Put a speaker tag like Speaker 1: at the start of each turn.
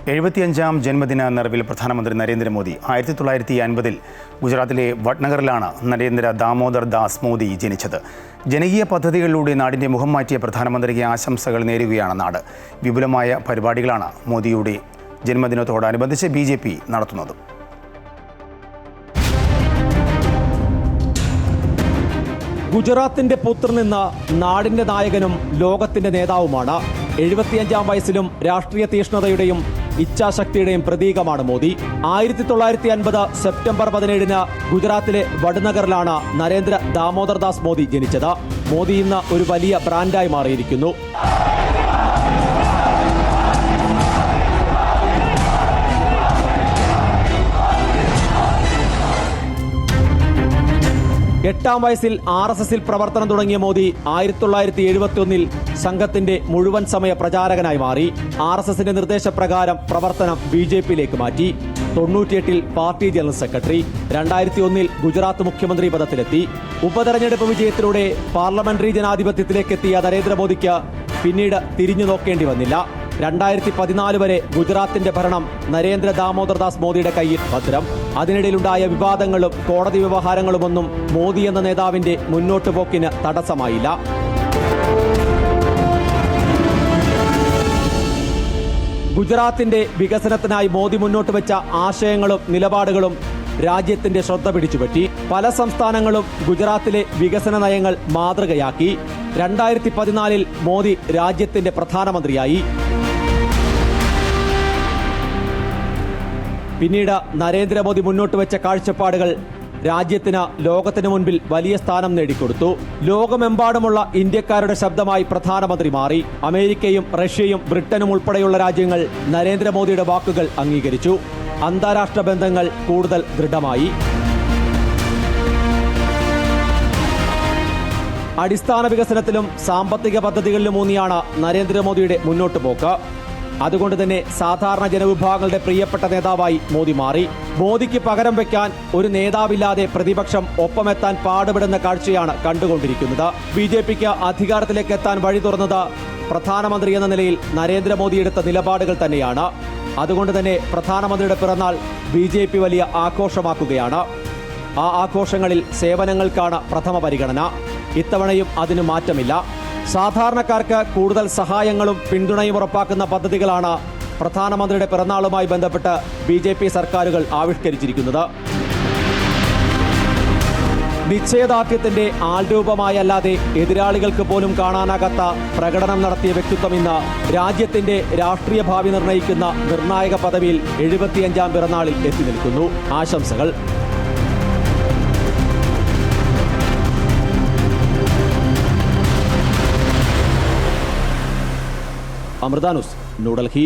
Speaker 1: 75ാം ജന്മദിന നിറവിൽ പ്രധാനമന്ത്രി നരേന്ദ്രമോദി 1950-ൽ ഗുജറാത്തിലെ വഡ്നഗറിലാണ് നരേന്ദ്ര ദാമോദർ ദാസ് മോദി ജനിച്ചത്. ജനകീയ പദ്ധതികളിലൂടെ നാടിൻ്റെ മുഖം മാറ്റിയ പ്രധാനമന്ത്രിക്ക് ആശംസകൾ നേരുകയാണ് നാട്. വിപുലമായ പരിപാടികളാണ് മോദിയുടെ ജന്മദിനത്തോടനുബന്ധിച്ച് BJP നടത്തുന്നത്.
Speaker 2: ഗുജറാത്തിന്റെ പുത്രൻ എന്ന നാടിന്റെ നായകനും ലോകത്തിന്റെ നേതാവുമാണ്. 75ാം വയസ്സിലും രാഷ്ട്രീയ തീഷ്ണതയുടെയും ഇച്ഛാശക്തിയുടെയും പ്രതീകമാണ് മോദി. 1950 സെപ്റ്റംബർ 17-ന് ഗുജറാത്തിലെ വഡ്നഗറിലാണ് നരേന്ദ്ര ദാമോദർ ദാസ് മോദി ജനിച്ചത്. മോദി ഇന്ന് ഒരു വലിയ ബ്രാൻഡായി മാറിയിരിക്കുന്നു. എട്ടാം വയസ്സിൽ RSSൽ പ്രവർത്തനം തുടങ്ങിയ മോദി 1971-ൽ സംഘത്തിന്റെ മുഴുവൻ സമയ പ്രചാരകനായി മാറി. RSSന്റെ നിർദ്ദേശപ്രകാരം പ്രവർത്തനം BJPയിലേക്ക് മാറ്റി. 98-ൽ പാർട്ടി ജനറൽ സെക്രട്ടറി. 2001-ൽ ഗുജറാത്ത് മുഖ്യമന്ത്രി പദത്തിലെത്തി. ഉപതെരഞ്ഞെടുപ്പ് വിജയത്തിലൂടെ പാർലമെന്ററി ജനാധിപത്യത്തിലേക്ക് എത്തിയ നരേന്ദ്രമോദിക്ക് പിന്നീട് തിരിഞ്ഞു നോക്കേണ്ടി വന്നില്ല. 2014 വരെ ഗുജറാത്തിന്റെ ഭരണം നരേന്ദ്ര ദാമോദർ ദാസ് മോദിയുടെ കയ്യിൽ ഭദ്രം. അതിനിടയിലുണ്ടായ വിവാദങ്ങളും കോടതി വ്യവഹാരങ്ങളുമൊന്നും മോദി എന്ന നേതാവിന്റെ മുന്നോട്ടു പോക്കിന് തടസ്സമായില്ല. ഗുജറാത്തിന്റെ വികസനത്തിനായി മോദി മുന്നോട്ട് വെച്ച ആശയങ്ങളും നിലപാടുകളും രാജ്യത്തിന്റെ ശ്രദ്ധ പിടിച്ചുപറ്റി. പല സംസ്ഥാനങ്ങളും ഗുജറാത്തിലെ വികസന നയങ്ങൾ മാതൃകയാക്കി. 2014-ൽ മോദി രാജ്യത്തിന്റെ പ്രധാനമന്ത്രിയായി. പിന്നീട് നരേന്ദ്രമോദി മുന്നോട്ട് വെച്ച കാഴ്ചപ്പാടുകൾ രാജ്യത്തിന് ലോകത്തിന് മുൻപിൽ വലിയ സ്ഥാനം നേടിക്കൊടുത്തു. ലോകമെമ്പാടുമുള്ള ഇന്ത്യക്കാരുടെ ശബ്ദമായി പ്രധാനമന്ത്രി മാറി. അമേരിക്കയും റഷ്യയും ബ്രിട്ടനും ഉൾപ്പെടെയുള്ള രാജ്യങ്ങൾ നരേന്ദ്രമോദിയുടെ വാക്കുകൾ അംഗീകരിച്ചു. അന്താരാഷ്ട്ര ബന്ധങ്ങൾ കൂടുതൽ ദൃഢമായി. അടിസ്ഥാന വികസനത്തിലും സാമ്പത്തിക പദ്ധതികളിലും ഊന്നിയാണ് നരേന്ദ്രമോദിയുടെ മുന്നോട്ട് പോക്ക്. അതുകൊണ്ട് തന്നെ സാധാരണ ജനവിഭാഗങ്ങളുടെ പ്രിയപ്പെട്ട നേതാവായി മോദി മാറി. മോദിക്ക് പകരം വെക്കാൻ ഒരു നേതാവില്ലാതെ പ്രതിപക്ഷം ഒപ്പമെത്താൻ പാടുപെടുന്ന കാഴ്ചയാണ് കണ്ടുകൊണ്ടിരിക്കുന്നത്. BJPക്ക് അധികാരത്തിലേക്ക് എത്താൻ വഴി തുറന്നത് പ്രധാനമന്ത്രി എന്ന നിലയിൽ നരേന്ദ്രമോദി എടുത്ത നിലപാടുകൾ തന്നെയാണ്. അതുകൊണ്ട് തന്നെ പ്രധാനമന്ത്രിയുടെ പിറന്നാൾ BJP വലിയ ആഘോഷമാക്കുകയാണ്. ആ ആഘോഷങ്ങളിൽ സേവനങ്ങൾക്കാണ് പ്രഥമ പരിഗണന. ഇത്തവണയും അതിന് മാറ്റമില്ല. സാധാരണക്കാർക്ക് കൂടുതൽ സഹായങ്ങളും പിന്തുണയും ഉറപ്പാക്കുന്ന പദ്ധതികളാണ് പ്രധാനമന്ത്രിയുടെ പിറന്നാളുമായി ബന്ധപ്പെട്ട് BJP സർക്കാരുകൾ ആവിഷ്കരിച്ചിരിക്കുന്നത്. നിശ്ചയദാർഢ്യത്തിന്റെ ആൾരൂപമായല്ലാതെ എതിരാളികൾക്ക് പോലും കാണാനാകാത്ത പ്രകടനം നടത്തിയ വ്യക്തിത്വം ഇന്ന് രാജ്യത്തിന്റെ രാഷ്ട്രീയ ഭാവി നിർണ്ണയിക്കുന്ന നിർണായക പദവിയിൽ 75ാം പിറന്നാളിൽ എത്തി നിൽക്കുന്നു. ആശംസകൾ. അമൃത ന്യൂസ്, ന്യൂഡൽഹി.